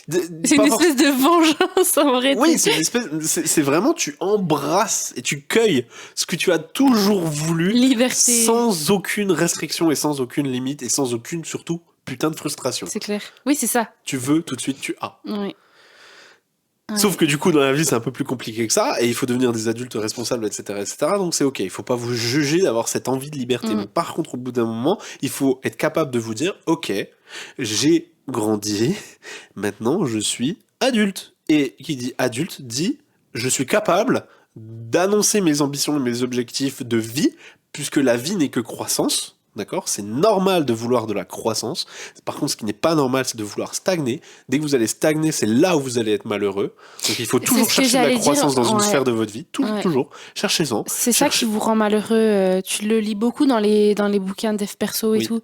C'est une espèce de vengeance, en vrai. Oui, c'est vraiment, tu embrasses et tu cueilles ce que tu as toujours voulu, Liberté. sans aucune restriction et sans aucune limite et sans aucune, surtout, putain de frustration. C'est clair. Oui, c'est ça. Tu veux, tout de suite, tu as. Oui. Ouais. Sauf que du coup, dans la vie, c'est un peu plus compliqué que ça, et il faut devenir des adultes responsables, etc., etc., donc c'est ok. Il faut pas vous juger d'avoir cette envie de liberté. Mais par contre, au bout d'un moment, il faut être capable de vous dire, ok, j'ai grandi, maintenant je suis adulte. Et qui dit adulte dit, je suis capable d'annoncer mes ambitions et mes objectifs de vie, puisque la vie n'est que croissance. D'accord? C'est normal de vouloir de la croissance. Par contre, ce qui n'est pas normal, c'est de vouloir stagner. Dès que vous allez stagner, c'est là où vous allez être malheureux. Donc il faut C'est toujours ce que chercher de la j'allais croissance dire, dans une ouais. sphère de votre vie. Ouais. Toujours. Cherchez-en. C'est ça qui vous rend malheureux. Tu le lis beaucoup dans les bouquins de dev perso et Oui. tout.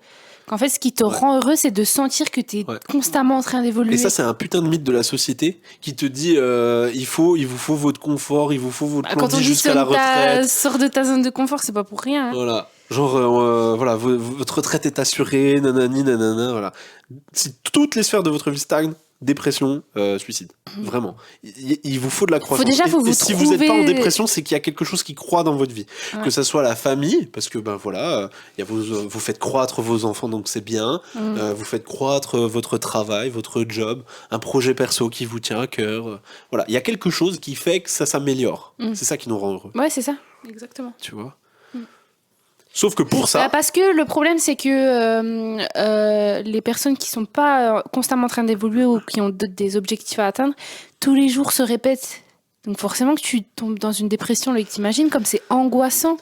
Qu'en fait, ce qui te rend heureux, c'est de sentir que t'es constamment en train d'évoluer. Et ça, c'est un putain de mythe de la société qui te dit il vous faut votre confort, il vous faut votre Quand on vie dit jusqu'à la retraite. sors de ta zone de confort, c'est pas pour rien. Hein. Voilà. Genre, voilà, votre retraite est assurée, nanani, nanana, voilà. Si toutes les sphères de votre vie stagnent, dépression, suicide. Vraiment. Il vous faut de la croissance. Faut vous si vous n'êtes pas en trouver- dépression, c'est qu'il y a quelque chose qui croît dans votre vie. Ouais. Que ça soit la famille, parce que ben voilà, il y a vous faites croître vos enfants, donc c'est bien. Vous faites croître votre travail, votre job, un projet perso qui vous tient à cœur. Voilà, il y a quelque chose qui fait que ça s'améliore. C'est ça qui nous rend heureux. Ouais, c'est ça. Exactement. Tu vois. Sauf que pour ça, Bah, parce que le problème, c'est que les personnes qui sont pas constamment en train d'évoluer ou qui ont des objectifs à atteindre, tous les jours se répètent. Donc forcément que tu tombes dans une dépression, là, t'imagines comme c'est angoissant.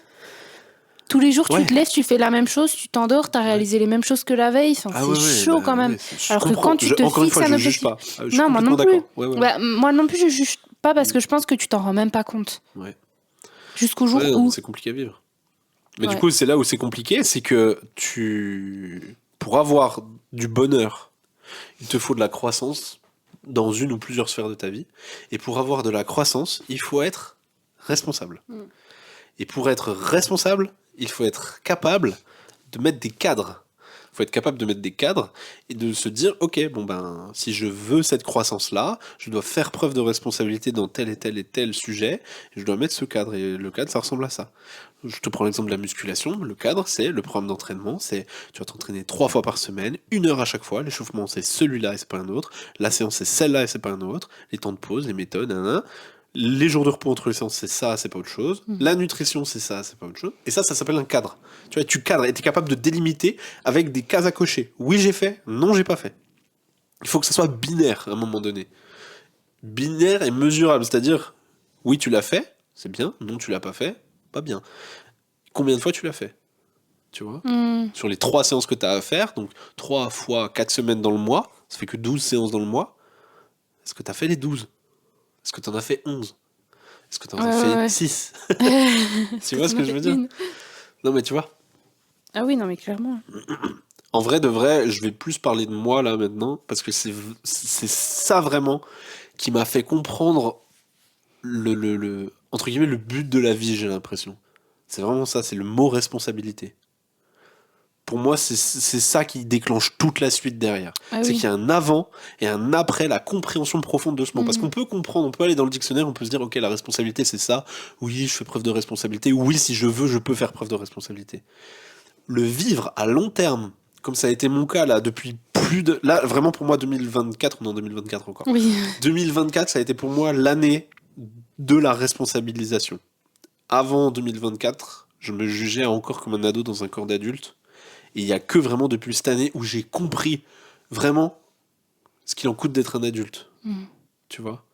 Tous les jours, Ouais. tu te lèves, tu fais la même chose, tu t'endors, t'as réalisé les mêmes choses que la veille. Enfin, c'est chaud quand même. Alors que quand tu te encore une fixes fois, un je juge objectif... pas. Je suis Non, moi non complètement plus. d'accord. Ouais, ouais. Bah, moi non plus, je juge pas parce que je pense que tu t'en rends même pas compte. Ouais. Jusqu'au jour Ouais, non, où... c'est compliqué à vivre. Mais du Ouais. coup, c'est là où c'est compliqué, c'est que pour avoir du bonheur, il te faut de la croissance dans une ou plusieurs sphères de ta vie. Et pour avoir de la croissance, il faut être responsable. Et pour être responsable, il faut être capable de mettre des cadres. Il faut être capable de mettre des cadres et de se dire, ok, bon ben, si je veux cette croissance-là, je dois faire preuve de responsabilité dans tel et tel sujet, et je dois mettre ce cadre. Et le cadre, ça ressemble à ça. Je te prends l'exemple de la musculation. Le cadre, c'est le programme d'entraînement. C'est, tu vas t'entraîner 3 fois par semaine, 1 heure à chaque fois. L'échauffement, c'est celui-là et c'est pas un autre. La séance, c'est celle-là et c'est pas un autre. Les temps de pause, les méthodes, Les jours de repos entre les séances, c'est ça, c'est pas autre chose. La nutrition, c'est ça, c'est pas autre chose. Et ça s'appelle un cadre. Tu vois, tu cadres et t'es capable de délimiter avec des cases à cocher. Oui, j'ai fait. Non, j'ai pas fait. Il faut que ça soit binaire à un moment donné. Binaire et mesurable, c'est-à-dire, oui, tu l'as fait, c'est bien. Non, tu l'as pas fait, pas bien. Combien de fois tu l'as fait? Tu vois? Sur les 3 séances que tu as à faire, donc 3 fois 4 semaines dans le mois, ça fait que 12 séances dans le mois. Est-ce que tu as fait les 12? Est-ce que tu en as fait 11? Est-ce que tu en as fait 6? Tu vois ce que je veux dire? Non, mais tu vois. Ah oui, non, mais clairement. En vrai, de vrai, je vais plus parler de moi là maintenant, parce que c'est ça vraiment qui m'a fait comprendre entre guillemets, le but de la vie, j'ai l'impression. C'est vraiment ça, c'est le mot responsabilité. Pour moi, c'est ça qui déclenche toute la suite derrière. Ah c'est oui. qu'il y a un avant et un après, la compréhension profonde de ce mot. Parce qu'on peut comprendre, on peut aller dans le dictionnaire, on peut se dire, ok, la responsabilité, c'est ça. Oui, je fais preuve de responsabilité. Oui, si je veux, je peux faire preuve de responsabilité. Le vivre à long terme, comme ça a été mon cas là, depuis plus de... Là, vraiment pour moi, 2024, on est en 2024 encore. Oui. 2024, ça a été pour moi l'année de la responsabilisation. Avant 2024, je me jugeais encore comme un ado dans un corps d'adulte. Et il n'y a que vraiment depuis cette année où j'ai compris vraiment ce qu'il en coûte d'être un adulte. Tu vois?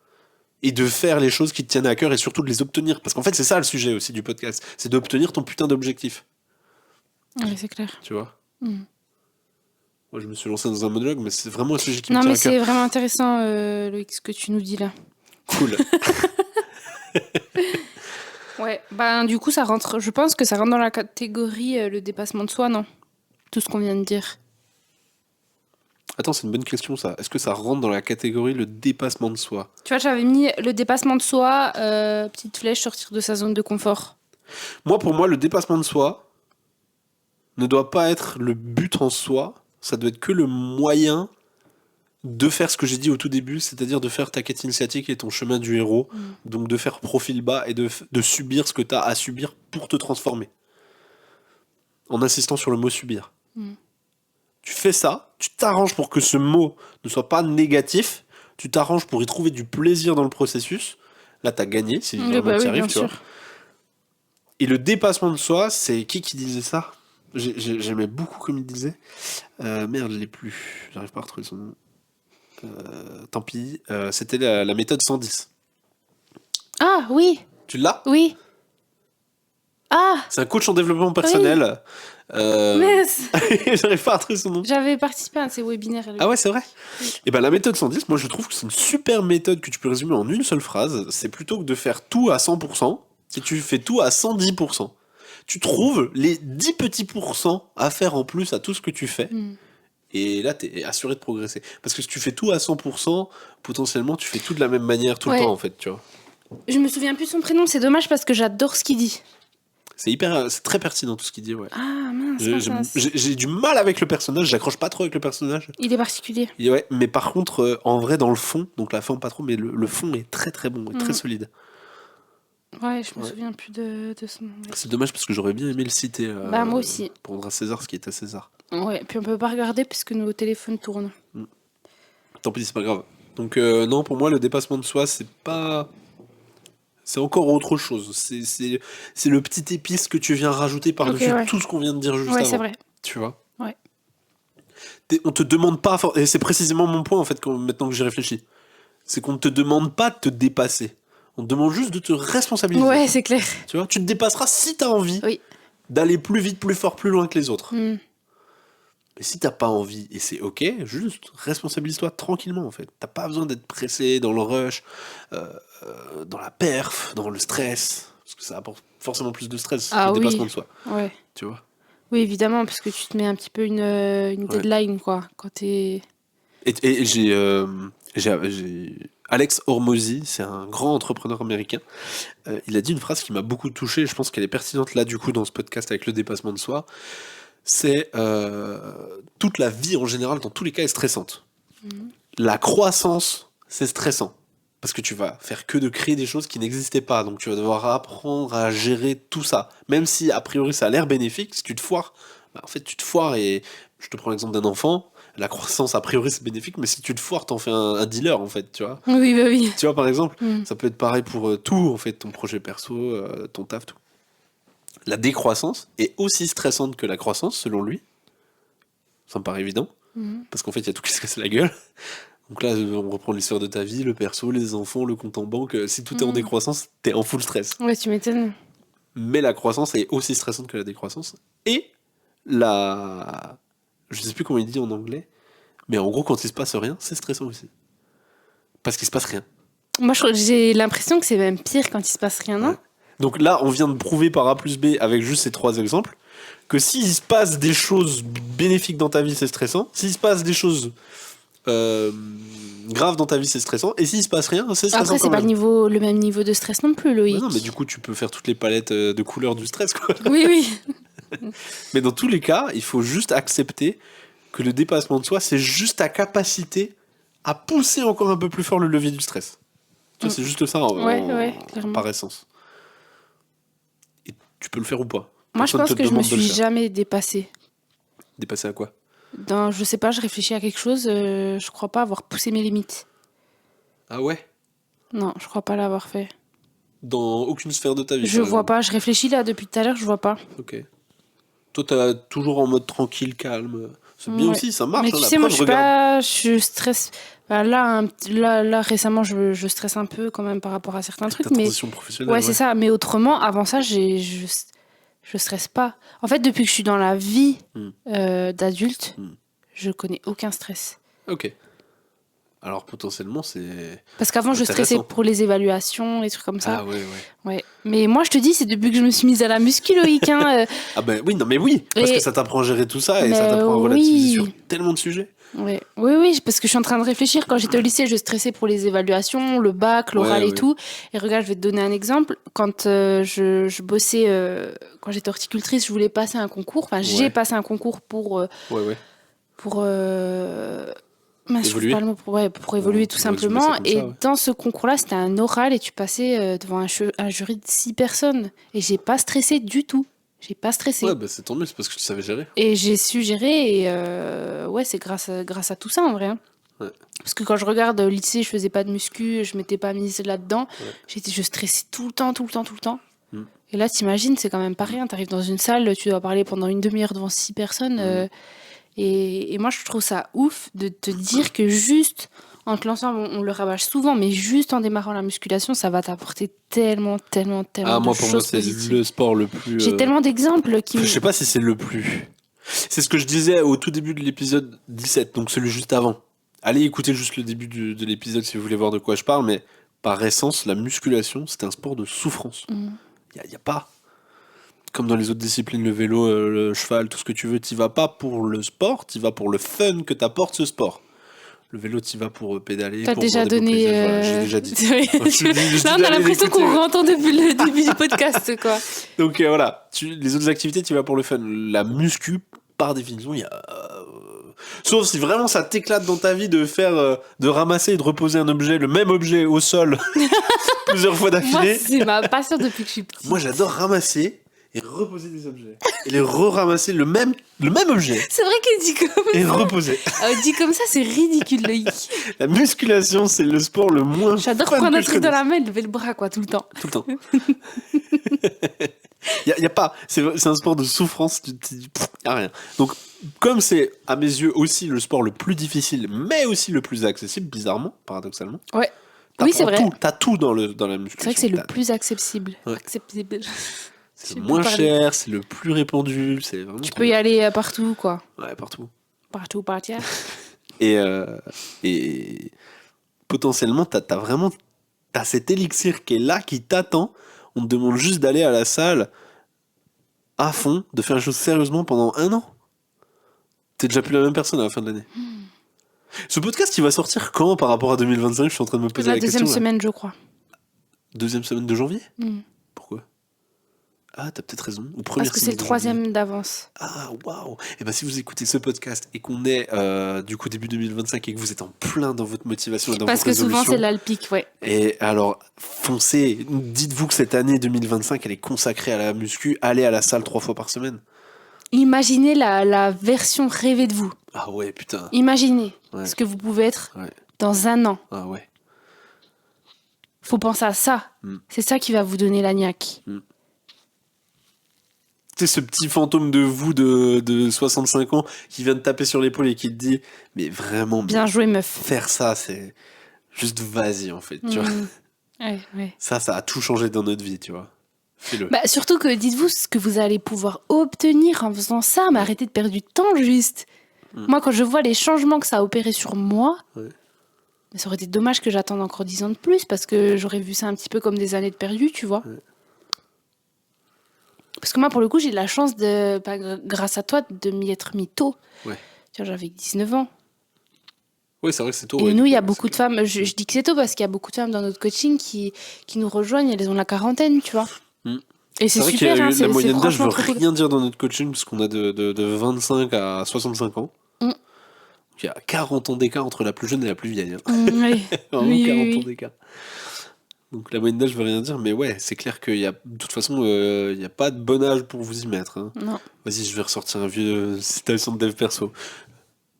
Et de faire les choses qui te tiennent à cœur et surtout de les obtenir. Parce qu'en fait, c'est ça le sujet aussi du podcast. C'est d'obtenir ton putain d'objectif. Oui, c'est clair. Tu vois? Moi, je me suis lancé dans un monologue, mais c'est vraiment un sujet qui me Non, tient mais à cœur. c'est vraiment intéressant, Loïc, ce que tu nous dis là. Cool. Ouais, ben du coup, ça rentre. Je pense que ça rentre dans la catégorie le dépassement de soi, non? Tout ce qu'on vient de dire. Attends, c'est une bonne question ça. Est-ce que ça rentre dans la catégorie le dépassement de soi? Tu vois, j'avais mis le dépassement de soi, petite flèche, sortir de sa zone de confort. Moi, pour moi, le dépassement de soi ne doit pas être le but en soi. Ça doit être que le moyen de faire ce que j'ai dit au tout début, c'est-à-dire de faire ta quête initiatique et ton chemin du héros. Donc de faire profil bas et de subir ce que tu as à subir pour te transformer. En insistant sur le mot subir. Tu fais ça, tu t'arranges pour que ce mot ne soit pas négatif, tu t'arranges pour y trouver du plaisir dans le processus. Là, t'as gagné, si Oui, vraiment bah tu y oui, arrives, bien tu vois. sûr. Et le dépassement de soi, c'est qui disait ça? J'aimais beaucoup comme il disait. Merde, je l'ai plus. J'arrive pas à retrouver son nom. Tant pis. C'était la méthode 110. Ah, oui, Tu l'as? oui. Ah, C'est un coach en développement personnel. mince. J'arrive pas à retrouver son nom. J'avais participé à ces webinaires. Ah ouais, c'est vrai. Et ben la méthode 110, moi je trouve que c'est une super méthode que tu peux résumer en une seule phrase. C'est plutôt que de faire tout à 100%, si tu fais tout à 110%. Tu trouves les 10 petits pourcents à faire en plus à tout ce que tu fais. Et là, t'es assuré de progresser. Parce que si tu fais tout à 100%, potentiellement, tu fais tout de la même manière tout le Ouais. temps, en fait, tu vois. Je me souviens plus de son prénom, c'est dommage parce que j'adore ce qu'il dit. C'est très pertinent tout ce qu'il dit, ouais. Ah, mince. J'ai du mal avec le personnage, j'accroche pas trop avec le personnage. Il est particulier. Et ouais, mais par contre, en vrai, dans le fond, donc la forme pas trop, mais le fond est très très bon et très solide. Ouais, je me souviens plus de son nom. Ouais. C'est dommage parce que j'aurais bien aimé le citer. Bah, moi aussi. Pour rendre à César ce qui est à César. Ouais, puis on peut pas regarder puisque nos téléphones tournent. Tant pis, c'est pas grave. Donc, non, pour moi, le dépassement de soi, c'est pas. C'est encore autre chose. C'est le petit épice que tu viens rajouter par-dessus Ok, ouais. tout ce qu'on vient de dire juste Ouais, avant. c'est vrai. Tu vois? Ouais. On te demande pas. Et c'est précisément mon point, en fait, maintenant que j'y réfléchis. C'est qu'on ne te demande pas de te dépasser. On te demande juste de te responsabiliser. Ouais, c'est clair. Tu vois? Tu te dépasseras si t'as envie Oui. d'aller plus vite, plus fort, plus loin que les autres. Mm. Mais si t'as pas envie, et c'est ok, juste responsabilise-toi tranquillement en fait. T'as pas besoin d'être pressé dans le rush, dans la perf, dans le stress, parce que ça apporte forcément plus de stress, Ah le oui. dépassement de soi, Ouais. tu vois. Oui, évidemment, parce que tu te mets un petit peu une deadline, quoi, quand t'es... Et j'ai Alex Hormozy, c'est un grand entrepreneur américain. Il a dit une phrase qui m'a beaucoup touché, et je pense qu'elle est pertinente là du coup dans ce podcast avec le dépassement de soi. C'est toute la vie en général, dans tous les cas, est stressante. La croissance, c'est stressant. Parce que tu vas faire que de créer des choses qui n'existaient pas. Donc tu vas devoir apprendre à gérer tout ça. Même si, a priori, ça a l'air bénéfique, si tu te foires, bah, en fait, tu te foires et je te prends l'exemple d'un enfant. La croissance, a priori, c'est bénéfique, mais si tu te foires, t'en fais un dealer, en fait, tu vois. Oui, bah oui. Tu vois, par exemple, Mm. ça peut être pareil pour tout, en fait, ton projet perso, ton taf, tout. La décroissance est aussi stressante que la croissance, selon lui. Ça me paraît évident. Mm. Parce qu'en fait, il y a tout qui se casse la gueule. Donc là, on reprend l'histoire de ta vie, le perso, les enfants, le compte en banque. Si tout est en décroissance, t'es en full stress. Ouais, tu m'étonnes. Mais la croissance est aussi stressante que la décroissance. Et la... Je sais plus comment il dit en anglais, mais en gros, quand il se passe rien, c'est stressant aussi. Parce qu'il se passe rien. Moi, j'ai l'impression que c'est même pire quand il se passe rien, non? Ouais. Donc là, on vient de prouver par A plus B, avec juste ces 3 exemples, que s'il se passe des choses bénéfiques dans ta vie, c'est stressant. S'il se passe des choses graves dans ta vie, c'est stressant. Et s'il se passe rien, c'est stressant. Après, c'est pas le même niveau de stress non plus, Loïc. Bah non, mais du coup, tu peux faire toutes les palettes de couleurs du stress, quoi. Oui, oui. Mais dans tous les cas, il faut juste accepter que le dépassement de soi, c'est juste ta capacité à pousser encore un peu plus fort le levier du stress. Tu vois, c'est juste ça Ouais, clairement. par essence. Et tu peux le faire ou pas. Moi, je Personne pense te que je me demande de le suis faire. jamais dépassée. Dépassé à quoi? Je sais pas, je réfléchis à quelque chose, je crois pas avoir poussé mes limites. Ah ouais? Non, je crois pas l'avoir fait. Dans aucune sphère de ta vie. Je par vois exemple. pas, je réfléchis là depuis tout à l'heure, je vois pas. Ok. Toi, t'es toujours en mode tranquille, calme. C'est bien Ouais. aussi, ça marche. Mais tu la sais, moi, preuve, je suis regarde. pas. Je stresse. Bah, là, récemment, je stresse un peu quand même par rapport à certains Avec trucs. ta Mais transition professionnelle. ouais, c'est ça. Mais autrement, avant ça, je stresse pas. En fait, depuis que je suis dans la vie d'adulte, je connais aucun stress. Ok. Alors potentiellement, c'est. Parce qu'avant, je stressais Intéressant. pour les évaluations, les trucs comme ça. Ah ouais. Ouais. Mais moi, je te dis, c'est depuis que je me suis mise à la muscu, Loïc. Hein, Ah ben oui, non mais oui, parce Et- que ça t'apprend à gérer tout ça et Mais ça t'apprend à relativiser oui. sur tellement de sujets. Ouais. Oui, parce que je suis en train de réfléchir. Quand j'étais au lycée, je stressais pour les évaluations, le bac, l'oral Ouais, et ouais. tout. Et regarde, je vais te donner un exemple. Quand je bossais, quand j'étais horticultrice, je voulais passer un concours. Enfin, j'ai Ouais. passé un concours pour Ouais. mince, je trouve Évoluer. pas le mot pour évoluer tout On pourrait résumer simplement. ça comme Et ça, ouais. dans ce concours-là, c'était un oral et tu passais devant un jury de 6 personnes. Et j'ai pas stressé du tout. J'ai pas stressé. Ouais, bah c'est tant mieux, c'est parce que tu savais gérer. Et j'ai su gérer et ouais, c'est grâce à tout ça en vrai. Hein. Ouais. Parce que quand je regarde au lycée, je faisais pas de muscu, je m'étais pas mise là-dedans. Ouais. Je stressais tout le temps. Mm. Et là, t'imagines, c'est quand même pas rien. T'arrives dans une salle, tu dois parler pendant une demi-heure devant 6 personnes. Et moi, je trouve ça ouf de te dire que juste en te lançant, on le rabâche souvent, mais juste en démarrant la musculation, ça va t'apporter tellement Ah, de moi, pour moi, choses c'est positives. le sport le plus. J'ai tellement d'exemples qui Je sais pas si c'est le plus. C'est ce que je disais au tout début de l'épisode 17, donc celui juste avant. Allez écouter juste le début de l'épisode si vous voulez voir de quoi je parle, mais par essence, la musculation, c'est un sport de souffrance. Y a pas. Comme dans les autres disciplines, le vélo, le cheval, tout ce que tu veux, t'y vas pas pour le sport, t'y vas pour le fun que t'apporte ce sport. Le vélo, t'y vas pour pédaler, T'as pour déjà voir des beaux donné. paysages. Voilà, j'ai déjà dit. Là, on a l'impression qu'on entend depuis le début du podcast, quoi. Donc voilà, les autres activités, tu vas pour le fun. La muscu, par définition, il y a. Sauf si vraiment ça t'éclate dans ta vie de faire, de ramasser et de reposer un objet, le même objet au sol, plusieurs fois Moi, d'affilée. c'est ma passion depuis que je suis petite. Moi, j'adore ramasser et reposer des objets. Et les re-ramasser le même objet C'est vrai qu'il dit comme et ça. reposer. Dit comme ça, c'est ridicule, Loïc. La musculation, c'est le sport le moins. J'adore fun prendre que un je truc dans connaisse. la main et lever le bras, quoi, tout le temps. Tout le temps. y a pas. C'est un sport de souffrance. Y a rien. Donc, comme c'est à mes yeux aussi le sport le plus difficile, mais aussi le plus accessible, bizarrement, paradoxalement. Ouais. Oui, c'est vrai. T'as tout dans la musculation. C'est vrai que c'est le T'as- plus accessible. Ouais. Acceptable. C'est Je le sais moins plus parler. cher, c'est le plus répandu, c'est vraiment. Tu trop peux y bien. aller partout, quoi. Ouais, partout. Partout, partir. Et potentiellement, t'as cet élixir qui est là, qui t'attend. On te demande juste d'aller à la salle à fond, de faire les choses sérieusement pendant 1 an. T'es déjà plus la même personne à la fin de l'année. Ce podcast, il va sortir quand par rapport à 2025? Je suis en train de me poser La la question. deuxième là. semaine, je crois. Deuxième semaine de janvier? Mm. Pourquoi? Ah, t'as peut-être raison. Ou première Parce que c'est semaine le de janvier. 3e d'avance. Ah, waouh! Et ben si vous écoutez ce podcast et qu'on est du coup début 2025 et que vous êtes en plein dans votre motivation et dans Parce vos que souvent, résolutions, c'est là le pic, ouais. et alors foncez, dites-vous que cette année 2025 elle est consacrée à la muscu, allez à la salle 3 fois par semaine. Imaginez la version rêvée de vous. Ah ouais, putain. Imaginez Ouais. ce que vous pouvez être Ouais. dans 1 an. Ah ouais. Faut penser à ça. C'est ça qui va vous donner la niaque. Tu sais, ce petit fantôme de vous de 65 ans qui vient de taper sur l'épaule et qui te dit mais vraiment, Bien joué, meuf. faire ça, c'est juste vas-y en fait, tu vois. Ouais. Ça a tout changé dans notre vie, tu vois. Fais-le. Bah, surtout que dites-vous ce que vous allez pouvoir obtenir en faisant ça, mais arrêtez de perdre du temps juste. Moi, quand je vois les changements que ça a opéré sur moi, Ouais. mais ça aurait été dommage que j'attende encore 10 ans de plus parce que j'aurais vu ça un petit peu comme des années de perdu, tu vois. Ouais. Parce que moi, pour le coup, j'ai de la chance, grâce à toi, de m'y être mis tôt. Ouais. Tu vois, j'avais 19 ans. Ouais, c'est vrai que c'est tôt. Et ouais, nous, il y a c'est- beaucoup de femmes, je dis que c'est tôt parce qu'il y a beaucoup de femmes dans notre coaching qui nous rejoignent, elles ont la quarantaine, tu vois. Mm. Et c'est vrai qu'il y super, a hein, eu- c'est la moyenne d'âge franchement veut trop cool. rien dire dans notre coaching parce qu'on a de 25 à 65 ans. Mm. Il y a 40 ans d'écart entre la plus jeune et la plus vieille. Hein. Oui. Vraiment Oui, 40 oui, ans oui. d'écart. Donc la moyenne d'âge veut rien dire, mais ouais, c'est clair qu'il y a, de toute façon, il n'y a pas de bon âge pour vous y mettre. Hein. Non. Vas-y, je vais ressortir un vieux citation de dev perso.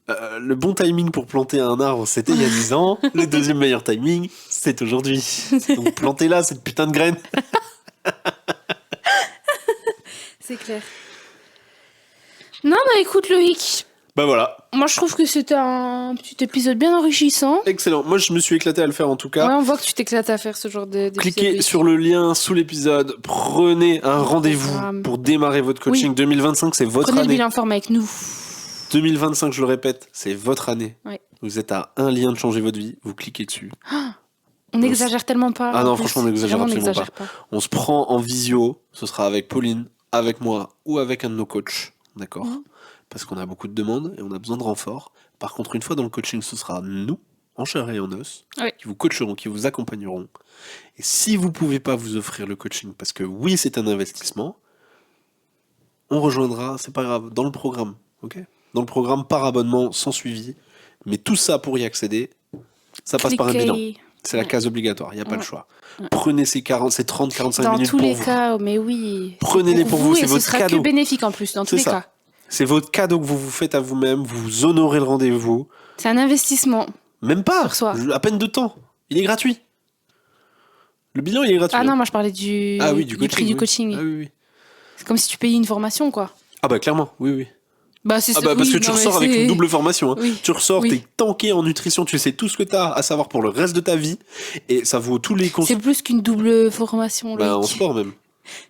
Le bon timing pour planter un arbre, c'était il y a 10 ans. Le deuxième meilleur timing, c'est aujourd'hui. Donc plantez-la, cette putain de graine. C'est clair. Non, bah écoute, Loïc, Bah voilà, moi je trouve que c'était un petit épisode bien enrichissant. excellent. Moi, je me suis éclaté à le faire en tout cas. Ouais, on voit que tu t'éclates à faire ce genre d'épisode. Cliquez Loïc. sur le lien sous l'épisode, prenez un rendez-vous programme. pour démarrer votre coaching. 2025, c'est votre Prenez le année. bilan forme avec nous. 2025, je le répète, c'est votre année. Ouais. Vous êtes à un lien de changer votre vie, vous cliquez dessus. On n'exagère tellement pas. Ah en non, plus. franchement, on n'exagère Vraiment, absolument pas. On se prend en visio, ce sera avec Pauline, avec moi ou avec un de nos coachs, d'accord Parce qu'on a beaucoup de demandes et on a besoin de renforts. Par contre, une fois dans le coaching, ce sera nous, en chair et en os, Oui. qui vous coacheront, qui vous accompagneront. Et si vous pouvez pas vous offrir le coaching, parce que oui, c'est un investissement, on rejoindra, c'est pas grave, dans le programme, ok Dans le programme par abonnement, sans suivi. Mais tout ça pour y accéder, ça passe par un bilan. C'est la Ouais. case obligatoire, il n'y a pas Ouais. le choix. Prenez ces 30-45 Dans minutes tous pour les vous. cas, mais oui. Prenez-les pour vous, c'est et votre ce sera cadeau. que bénéfique en plus, dans tous C'est les ça. cas. C'est votre cadeau que vous vous faites à vous-même, vous honorez le rendez-vous. C'est un investissement. Même pas, Sur soi. à peine de temps. Il est gratuit. Le bilan, il est gratuit. Ah non, moi je parlais du, Ah oui, du prix coaching. du oui. coaching. Ah oui, oui. C'est comme si tu payais une formation, quoi. Ah bah clairement, oui, oui. Bah, c'est Ah bah parce oui, que tu non, mais ressors avec c'est- une double formation. Hein. Oui. Tu ressors, Oui. t'es tanké en nutrition, tu sais tout ce que t'as à savoir pour le reste de ta vie. Et ça vaut tous les C'est conseils. plus qu'une double formation, Bah en Loïc. sport même.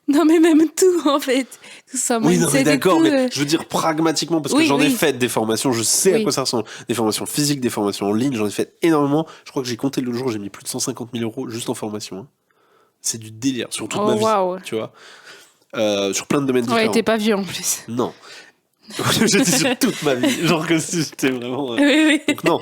Non, mais même tout, en fait. Que ce soit Oui, non, mindset mais et d'accord, tout, mais je veux dire pragmatiquement, parce que Oui, j'en ai oui. fait des formations, je sais à Oui. quoi ça ressemble. Des formations physiques, des formations en ligne, j'en ai fait énormément. Je crois que j'ai compté le jour, j'ai mis plus de 150 000 euros juste en formation. Hein. C'est du délire sur toute Oh, ma vie, waouh. tu vois. Sur plein de domaines Ouais, différents. t'es pas vieux en plus. Non. J'étais sur toute ma vie, genre que si j'étais vraiment... Oui, oui. Donc non.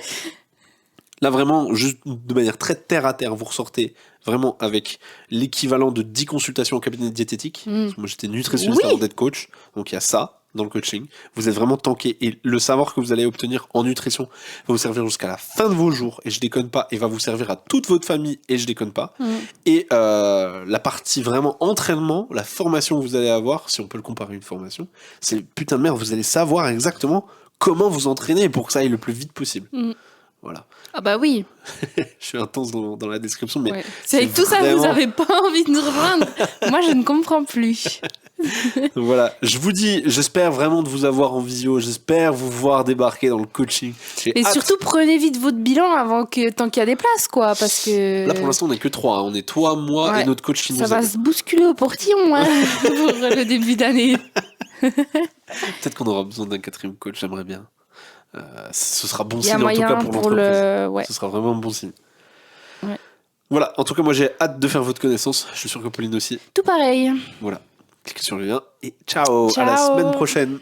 Là vraiment, juste de manière très terre à terre, vous ressortez vraiment avec l'équivalent de 10 consultations en cabinet de diététique. Parce que moi j'étais nutritionniste Oui. avant d'être coach, donc il y a ça dans le coaching. Vous êtes vraiment tanké et le savoir que vous allez obtenir en nutrition va vous servir jusqu'à la fin de vos jours, et je déconne pas, et va vous servir à toute votre famille, et je déconne pas. Et la partie vraiment entraînement, la formation que vous allez avoir, si on peut le comparer à une formation, c'est putain de merde, vous allez savoir exactement comment vous entraîner pour que ça aille le plus vite possible. Voilà. Ah bah oui. Je suis intense dans la description, mais Ouais. C'est avec tout ça, vraiment- vous avez pas envie de nous rejoindre. Moi, je ne comprends plus. donc voilà. Je vous dis, j'espère vraiment de vous avoir en visio, j'espère vous voir débarquer dans le coaching. J'ai Et hâte. surtout, prenez vite votre bilan avant que tant qu'il y a des places, quoi, parce que Là pour l'instant on n'est que 3, hein. On est toi, moi Ouais. et notre coach qui ça nous va aide. se bousculer au portillon hein, pour le début d'année. Peut-être qu'on aura besoin d'un 4e coach, j'aimerais bien. Ce sera bon Il y a signe en tout cas moyen pour pour l'entreprise. le. Ouais. Ce sera vraiment un bon signe. Ouais. Voilà, en tout cas moi j'ai hâte de faire votre connaissance, je suis sûr que Pauline aussi. Tout pareil. Voilà, cliquez sur le lien et ciao. À la Ciao. semaine prochaine.